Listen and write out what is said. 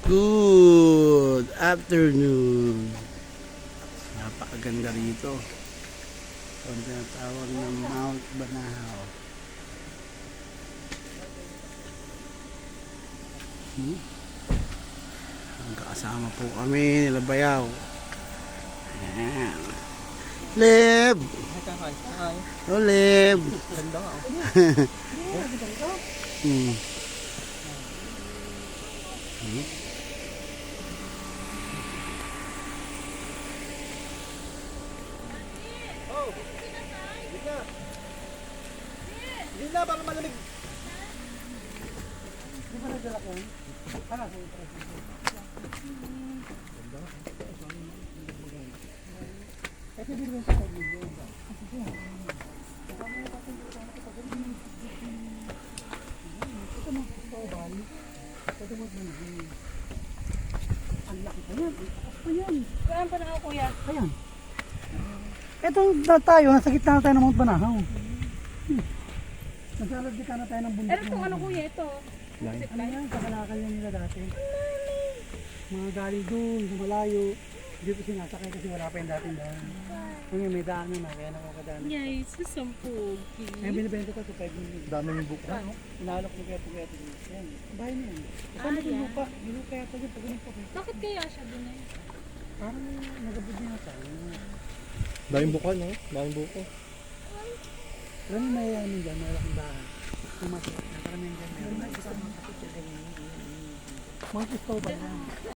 Good afternoon. Napakaganda rito. Ang tinatawag ng Mount Banahaw. Magkakasama po kami nila Bayaw. Ayan. Leb! Oh, Leb! Ganda nga. Hmm. Oh! Gina! Gina, para malamig. Di ba nagdala ko? Para sa ito. Kasi di rin sa pag-video. Ito mo, paubali. Ito mo, manahin. Ang laki pa yan. Ang takas pa yan. Saan pa na ako, kuya? Ayan. Ito na tayo, nasa gitna na tayo ng Mount Banahaw. Naglalagdikan na tayo ng bundok. Pero kung ano, kuya, ito. Ano yan, kakalakal yan nila dati. Mga galing doon, sa malayo. Hindi po sinasakay kasi wala pa yung dating daan. Ngayon may daan na, kaya nakakadaan. Yay, sasampugi. Ngayon binibenta ko ito 5 million. Dami yung buka. Inalok ni Kaya Pugete. Yan, bahay na yan. Kasama ko yung lupa. Yung lupa yata yun, pag ganun pa. Bakit kaya siya din eh? Parang nagabod niya sa Daming buka, no? Daming buka. alam mo may ano dyan, may laking bahay. Tumasok, nakaramihan dyan. Meron na isang mga kapit. Mga pisto ba yan?